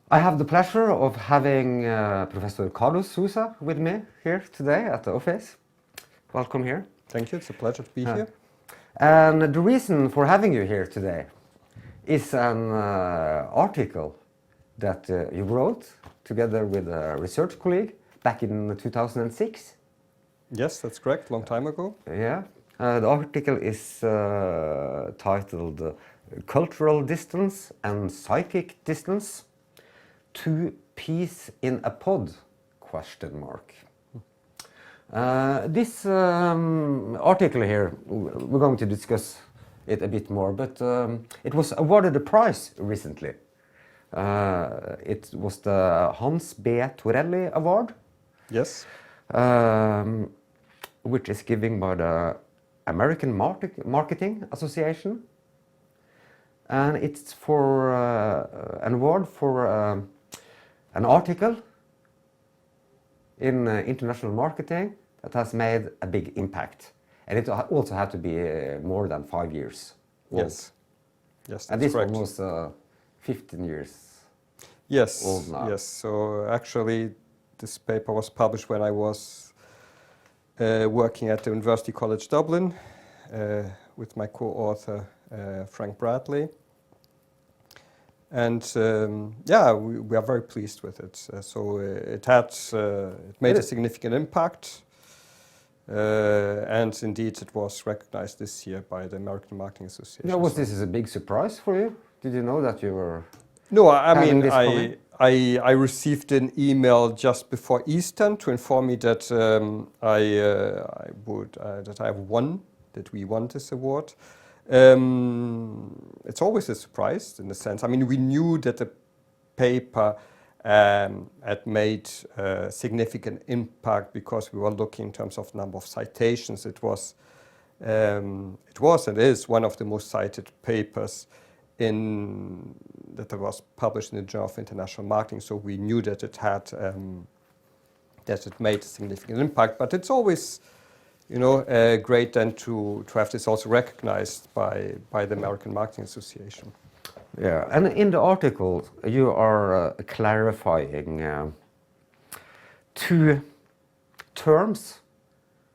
I have the pleasure of having Professor Carlos Sousa with me here today at the office. Welcome here. Thank you, it's a pleasure to be here. And the reason for having you here today is an article that you wrote together with a research colleague back in 2006. Yes, that's correct, long time ago. Yeah. The article is titled Cultural Distance and Psychic Distance to Peace in a Pod? This article here, we're going to discuss it a bit more, but it was awarded a prize recently. It was the Hans B. Thorelli Award. Yes. Which is given by the American Marketing Association. And it's for an award for an article in international marketing that has made a big impact. And it also had to be more than 5 years old. Yes. Yes, and that's this correct. one was 15 years yes. old now. Yes, so actually this paper was published when I was working at the University College Dublin with my co-author Frank Bradley. And yeah, we are very pleased with it. It made a significant impact, and indeed it was recognized this year by the American Marketing Association. Yeah, was this a big surprise for you? Did you know that you were? No, I mean I I received an email just before Easter to inform me that we won this award. It's always a surprise in a sense. I mean, we knew that the paper had made a significant impact because we were looking in terms of number of citations. It was and is one of the most cited papers that was published in the Journal of International Marketing. So we knew that it had that it made a significant impact. But it's always, you know, great then to have this also recognized by the American Marketing Association. Yeah, and in the article you are clarifying two terms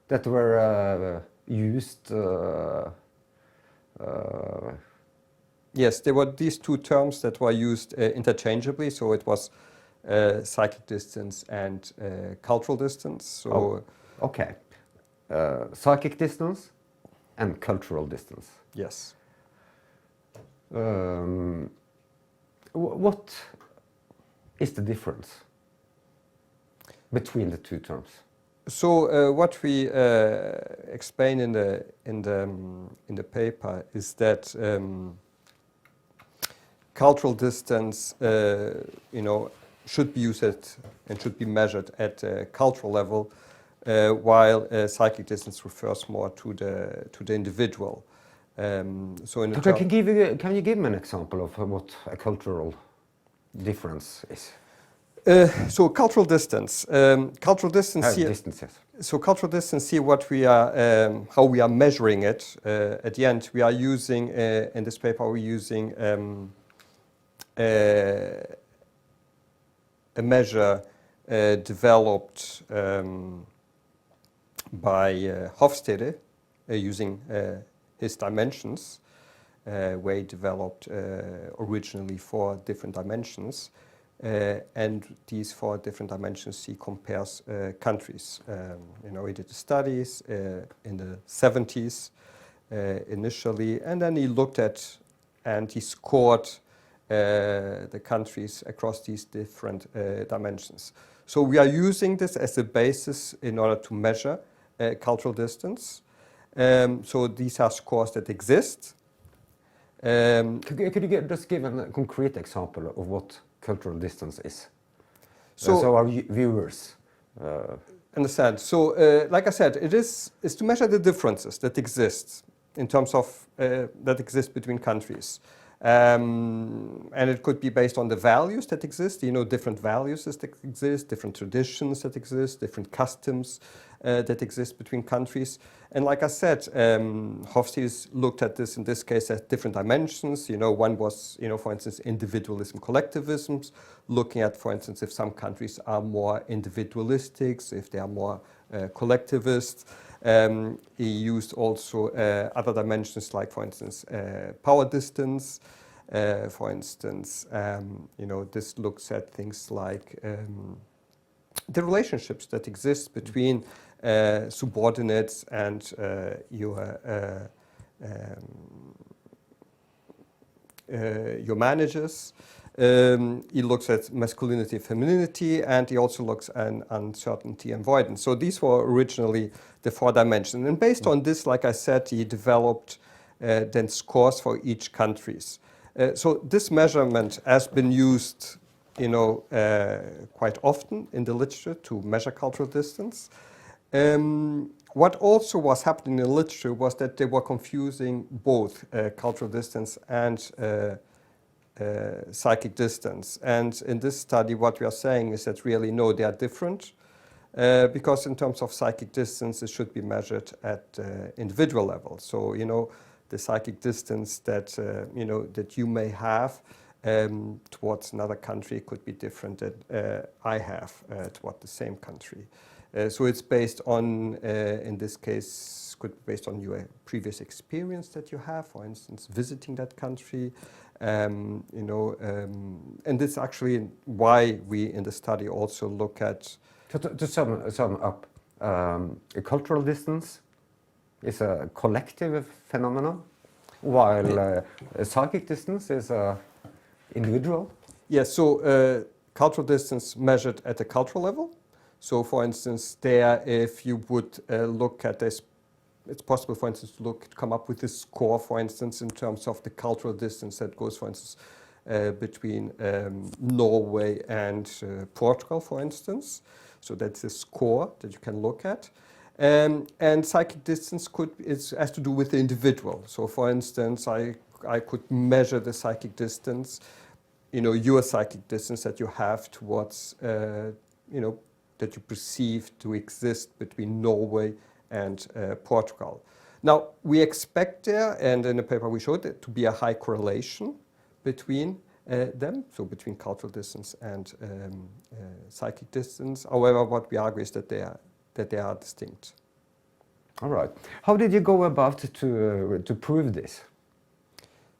that were used. Yes, there were these two terms that were used interchangeably. So it was psychic distance and cultural distance. So okay. Psychic distance and cultural distance. Yes. What is the difference between the two terms? So what we explain in the paper is that cultural distance, should be used and should be measured at a cultural level. While psychic distance refers more to the individual. Can you give me an example of what a cultural difference is? So cultural distance. Distance, yes. So cultural distance. See what we are, how we are measuring it. At the end, we are using in this paper. We're using a measure developed. By Hofstede using his dimensions, where he developed originally 4 different dimensions. And these 4 different dimensions he compares countries. He did the studies in the 70s initially, and then he looked at and he scored the countries across these different dimensions. So we are using this as a basis in order to measure cultural distance. So these are scores that exist. Could you just give a concrete example of what cultural distance is? So our viewers understand. So like I said, it is to measure the differences that exist in terms of that exist between countries. And it could be based on the values that exist, you know, different values that exist, different traditions that exist, different customs that exist between countries. And like I said, Hofstede looked at this, in this case, at different dimensions. You know, one was, you know, for instance, individualism, collectivisms, looking at, for instance, if some countries are more individualistic, if they are more collectivist. He used also other dimensions like, for instance, power distance. For instance, you know, this looks at things like the relationships that exist between subordinates and your managers. He looks at masculinity, femininity, and he also looks at uncertainty and avoidance. So these were originally the 4 dimensions. And based on this, like I said, he developed then scores for each countries. So this measurement has been used, you know, quite often in the literature to measure cultural distance. What also was happening in the literature was that they were confusing both cultural distance and psychic distance. And in this study, what we are saying is that really, no, they are different. Because in terms of psychic distance, it should be measured at individual level. So, you know, the psychic distance that, you know, that you may have towards another country could be different that I have toward the same country. So it's based on, in this case, could be based on your previous experience that you have, for instance, visiting that country, you know, and this is actually why we in the study also look at. To sum up, a cultural distance is a collective phenomenon, while a psychic distance is a individual. Yes, so cultural distance measured at a cultural level. So, for instance, there, if you would look at this, it's possible, for instance, to come up with this score, for instance, in terms of the cultural distance that goes, for instance, between Norway and Portugal, for instance. So that's a score that you can look at. And psychic distance has to do with the individual. So, for instance, I could measure the psychic distance, you know, your psychic distance that you have towards, you know, that you perceive to exist between Norway and Portugal. Now, we expect there, and in the paper we showed it, to be a high correlation between them, so between cultural distance and psychic distance. However, what we argue is that they are distinct. All right. How did you go about to prove this?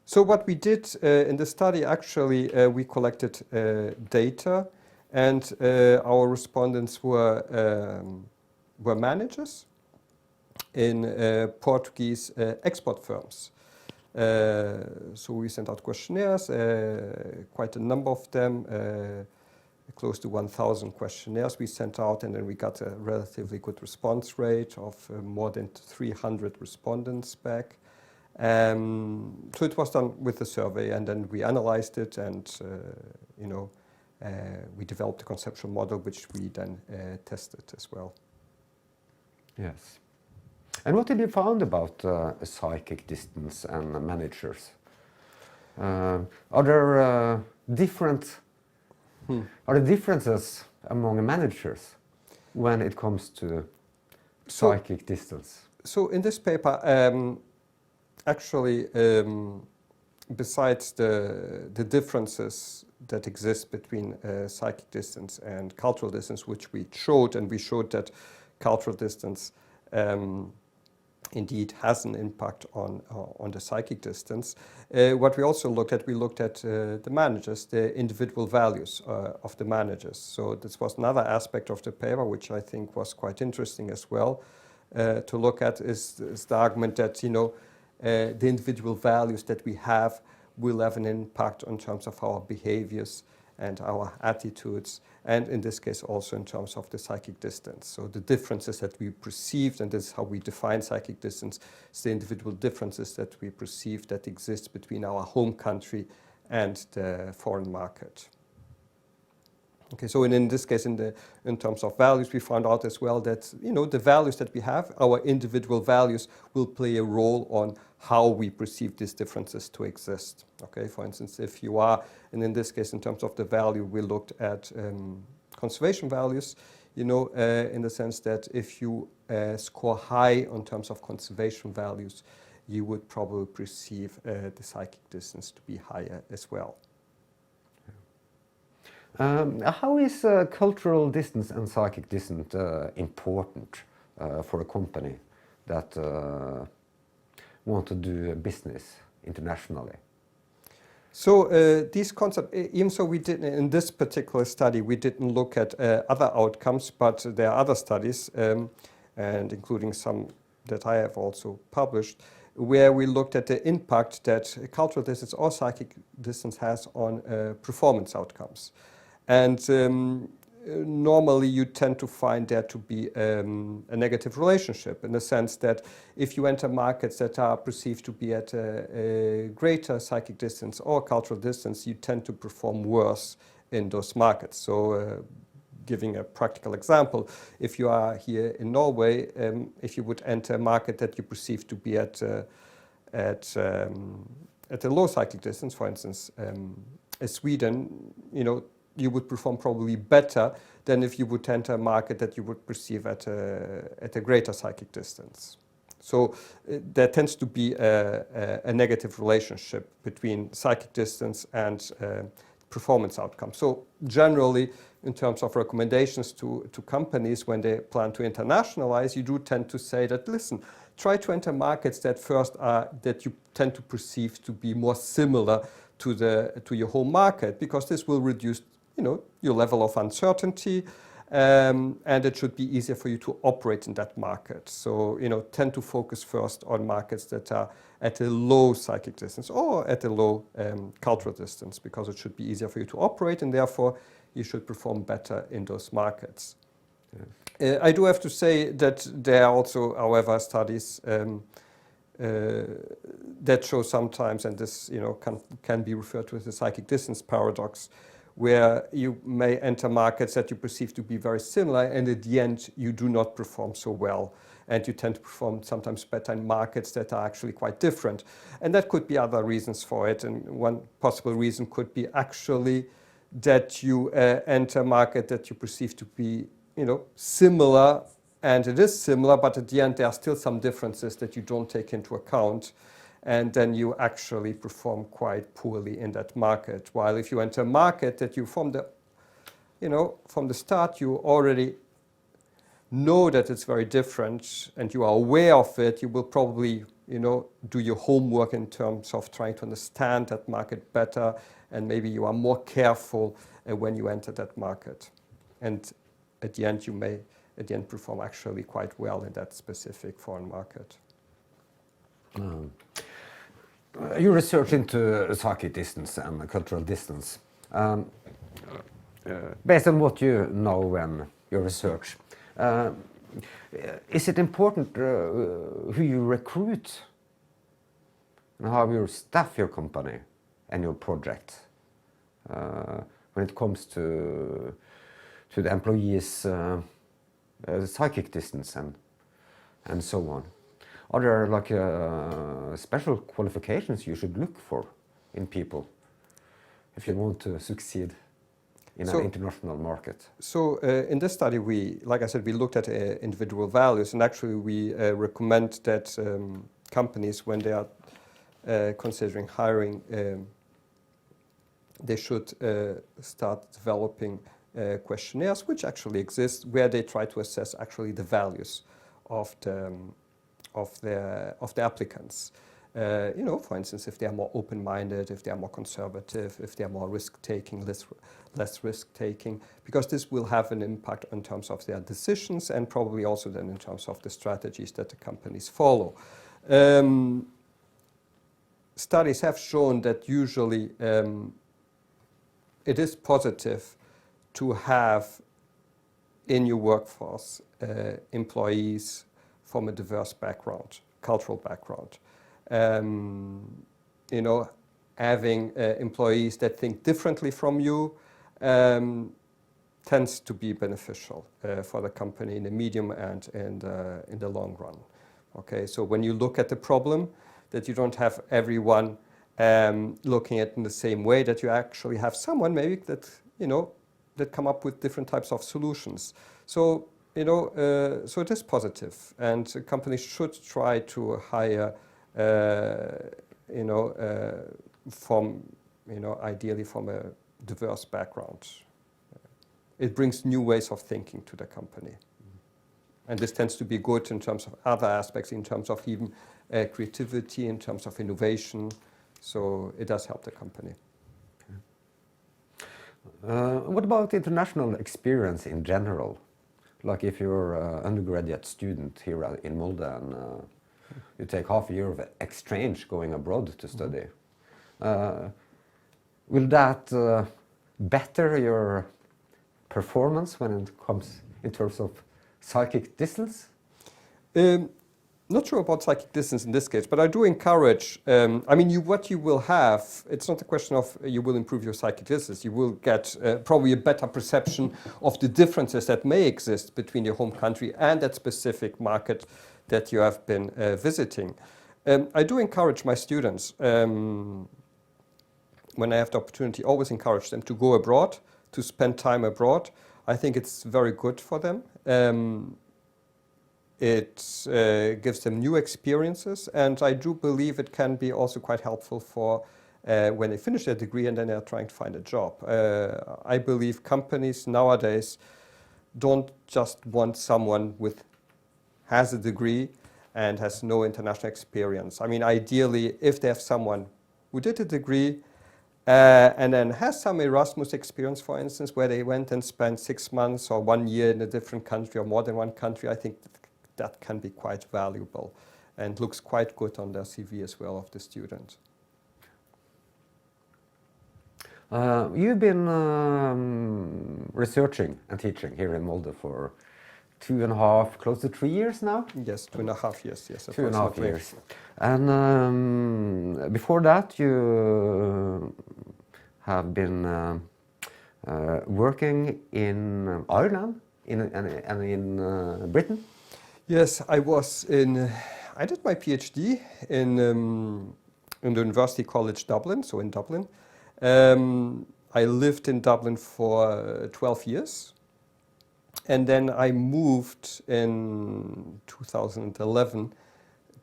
So what we did in the study, actually, we collected data, and our respondents were managers in Portuguese export firms. So we sent out questionnaires, quite a number of them, close to 1,000 questionnaires we sent out, and then we got a relatively good response rate of more than 300 respondents back. So it was done with the survey, and then we analyzed it, and you know, we developed a conceptual model which we then tested as well. Yes. And what did you find about psychic distance and managers? Are there differences among managers when it comes to psychic distance? So in this paper, actually, besides the differences that exist between psychic distance and cultural distance, which we showed, and we showed that cultural distance indeed has an impact on the psychic distance. What we also looked at the managers, the individual values of the managers. So this was another aspect of the paper, which I think was quite interesting as well to look at, is the argument that, you know, the individual values that we have will have an impact in terms of our behaviors and our attitudes, and in this case also in terms of the psychic distance. So the differences that we perceived, and this is how we define psychic distance, is the individual differences that we perceive that exist between our home country and the foreign market. Okay, so in this case, in terms of values, we found out as well that the values that we have, our individual values, will play a role on how we perceive these differences to exist. Okay, for instance, if you are, and in this case, in terms of the value, we looked at conservation values. In the sense that if you score high on terms of conservation values, you would probably perceive the psychic distance to be higher as well. How is cultural distance and psychic distance important for a company that want to do business internationally? So these concepts, even so we didn't, in this particular study, we didn't look at other outcomes, but there are other studies, and including some that I have also published, where we looked at the impact that cultural distance or psychic distance has on performance outcomes. And normally you tend to find there to be a negative relationship, in the sense that if you enter markets that are perceived to be at a greater psychic distance or cultural distance, you tend to perform worse in those markets. So giving a practical example, if you are here in Norway, if you would enter a market that you perceive to be at a low psychic distance, for instance, Sweden, you would perform probably better than if you would enter a market that you would perceive at a greater psychic distance. So there tends to be a negative relationship between psychic distance and performance outcomes. So generally, in terms of recommendations to companies when they plan to internationalize, you do tend to say that, listen, try to enter markets that you tend to perceive to be more similar to your home market, because this will reduce your level of uncertainty, and it should be easier for you to operate in that market. So, tend to focus first on markets that are at a low psychic distance or at a low cultural distance, because it should be easier for you to operate, and therefore you should perform better in those markets. Yes. I do have to say that there are also, however, studies that show sometimes, and this can be referred to as the psychic distance paradox, where you may enter markets that you perceive to be very similar, and at the end you do not perform so well, and you tend to perform sometimes better in markets that are actually quite different. And that could be other reasons for it, and one possible reason could be actually that you enter a market that you perceive to be similar, and it is similar, but at the end there are still some differences that you don't take into account, and then you actually perform quite poorly in that market. While if you enter a market that you from the start you already know that it's very different and you are aware of it, you will probably do your homework in terms of trying to understand that market better, and maybe you are more careful when you enter that market. And at the end you may perform actually quite well in that specific foreign market. You research into psychic distance and cultural distance. Based on what you know and your research, is it important who you recruit and how you staff your company and your project when it comes to the employees' psychic distance and so on? Are there special qualifications you should look for in people if you want to succeed in an international market? So in this study, like I said, we looked at individual values, and actually we recommend that companies, when they are considering hiring, they should start developing questionnaires, which actually exist, where they try to assess actually the values of the applicants. For instance, if they are more open-minded, if they are more conservative, if they are more risk-taking, less risk-taking, because this will have an impact in terms of their decisions and probably also then in terms of the strategies that the companies follow. Studies have shown that usually it is positive to have in your workforce employees from a diverse background, cultural background. Having employees that think differently from you, tends to be beneficial for the company in the medium and in the long run. Okay, so when you look at the problem, that you don't have everyone looking at it in the same way, that you actually have someone maybe that, that come up with different types of solutions. So, so it is positive, and companies should try to hire, ideally from a diverse background. It brings new ways of thinking to the company. And this tends to be good in terms of other aspects, in terms of even creativity, in terms of innovation. So it does help the company. What about international experience in general? Like if you're an undergraduate student here in Molde and you take half a year of exchange going abroad to study, will that better your performance when it comes in terms of psychic distance? Not sure about psychic distance in this case, but I do encourage, what you will have, it's not a question of you will improve your psychic distance, you will get probably a better perception of the differences that may exist between your home country and that specific market that you have been visiting. I do encourage my students, when I have the opportunity, always encourage them to go abroad, to spend time abroad. I think it's very good for them. It gives them new experiences, and I do believe it can be also quite helpful for when they finish their degree and then they're trying to find a job. I believe companies nowadays don't just want someone has a degree and has no international experience. I mean, ideally, if they have someone who did a degree and then has some Erasmus experience, for instance, where they went and spent 6 months or 1 year in a different country or more than one country, I think that can be quite valuable and looks quite good on their CV as well of the student. You've been researching and teaching here in Molde for 2.5, close to 3 years now? Yes, 2.5 years, yes. 2.5 years. And before that, you have been working in Ireland and in Britain? Yes, I did my PhD in the University College Dublin, so in Dublin. I lived in Dublin for 12 years. And then I moved in 2011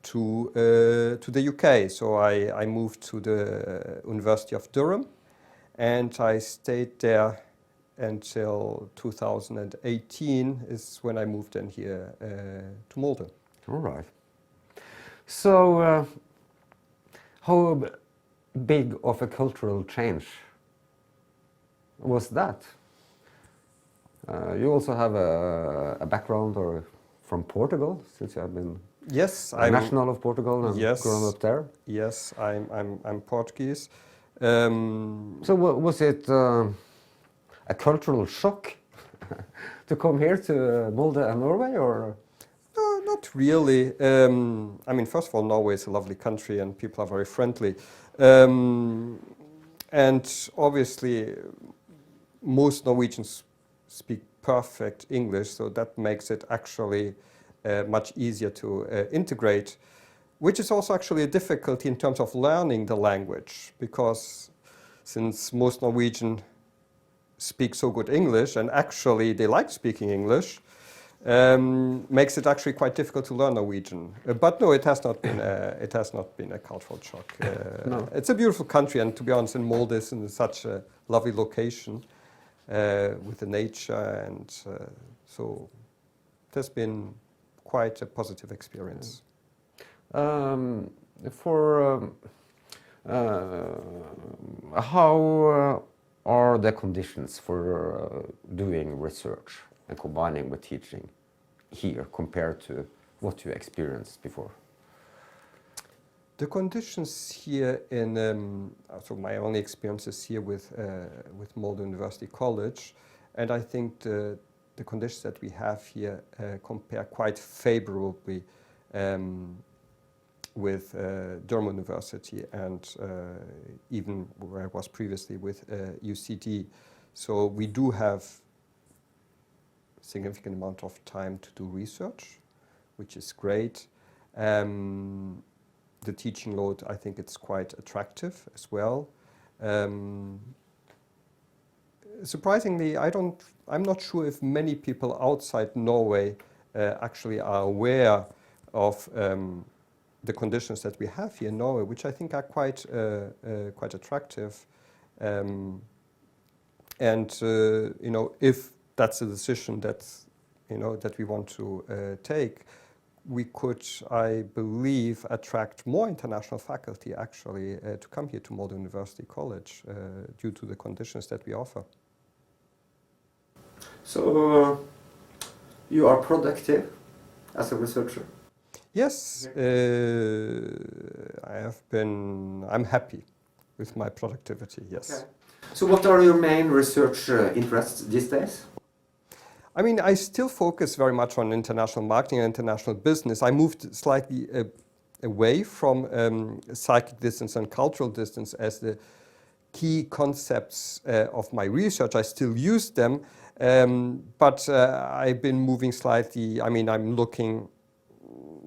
to the UK. So I moved to the University of Durham, and I stayed there until 2018 is when I moved in here to Molde. All right. So how big of a cultural change was that? You also have a background from Portugal, since you have been national of Portugal and grown up there. Yes, I'm Portuguese. So was it a cultural shock to come here to Molde and Norway, or? No, not really. First of all, Norway is a lovely country and people are very friendly. And obviously, most Norwegians speak perfect English, so that makes it actually much easier to integrate, which is also actually a difficulty in terms of learning the language, because since most Norwegians speak so good English, and actually they like speaking English, makes it actually quite difficult to learn Norwegian. But no, it has not been a cultural shock. No. It's a beautiful country, and to be honest, in Molde is in such a lovely location with the nature, and so it has been quite a positive experience. How are the conditions for doing research and combining with teaching here compared to what you experienced before? The conditions here so my only experiences here with Molde University College, and I think the conditions that we have here compare quite favorably with Durham University and even where I was previously with UCD. So we do have significant amount of time to do research, which is great. The teaching load, I think it's quite attractive as well. Surprisingly, I'm not sure if many people outside Norway actually are aware of the conditions that we have here in Norway, which I think are quite attractive. If that's a decision that we want to take, we could, I believe, attract more international faculty actually to come here to Molde University College due to the conditions that we offer. So you are productive as a researcher? Yes, I'm happy with my productivity, yes. Okay. So what are your main research interests these days? I mean, I still focus very much on international marketing and international business. I moved slightly away from psychic distance and cultural distance as the key concepts of my research. I still use them, but I've been moving slightly. I mean,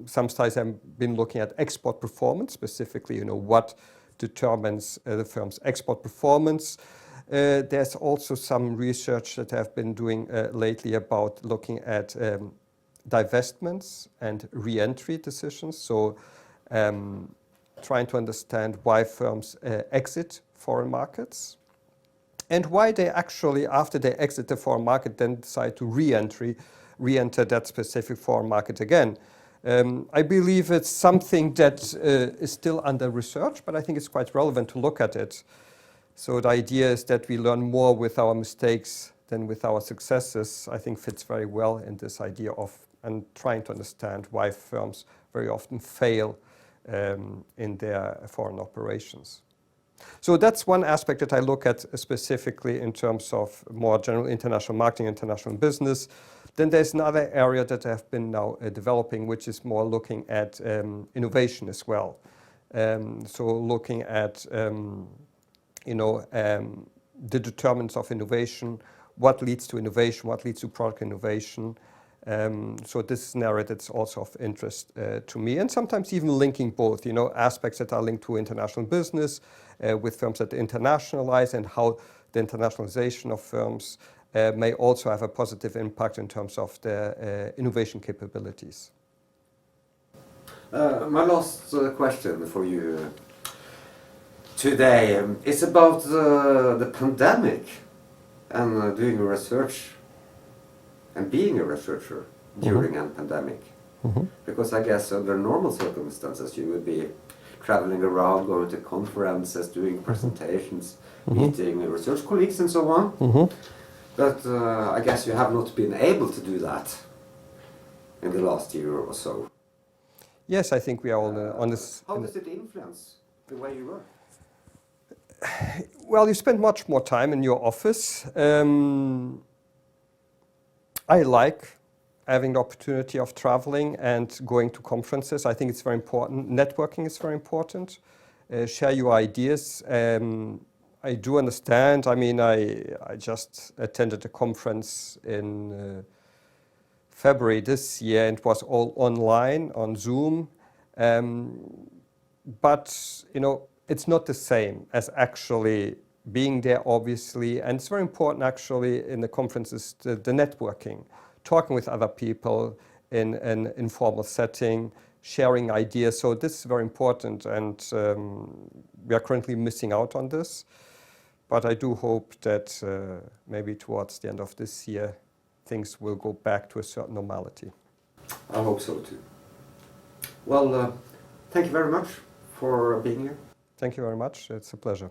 some studies I've been looking at export performance, specifically, what determines the firm's export performance. There's also some research that I've been doing lately about looking at divestments and re-entry decisions. So trying to understand why firms exit foreign markets and why they actually, after they exit the foreign market, then decide to re-enter that specific foreign market again. I believe it's something that is still under research, but I think it's quite relevant to look at it. So the idea is that we learn more with our mistakes than with our successes. I think fits very well in this idea of trying to understand why firms very often fail in their foreign operations. So that's one aspect that I look at specifically in terms of more general international marketing, international business. Then there's another area that I've been now developing, which is more looking at innovation as well. So looking at the determinants of innovation, what leads to innovation, what leads to product innovation. So this is an area that's also of interest to me, and sometimes even linking both, aspects that are linked to international business with firms that internationalize and how the internationalization of firms may also have a positive impact in terms of their innovation capabilities. My last question for you today is about the pandemic and doing research and being a researcher during a pandemic. Because I guess under normal circumstances you would be traveling around, going to conferences, doing presentations, meeting research colleagues and so on. But I guess you have not been able to do that in the last year or so. Yes, I think we are all on this. How does it influence the way you work? Well, you spend much more time in your office. I like having the opportunity of traveling and going to conferences. I think it's very important. Networking is very important. Share your ideas. I do understand. I mean, I just attended a conference in February this year, and it was all online on Zoom. But, it's not the same as actually being there, obviously. And it's very important, actually, in the conferences, the networking, talking with other people in an informal setting, sharing ideas. So this is very important, and we are currently missing out on this. But I do hope that maybe towards the end of this year, things will go back to a certain normality. I hope so too. Well, thank you very much for being here. Thank you very much. It's a pleasure.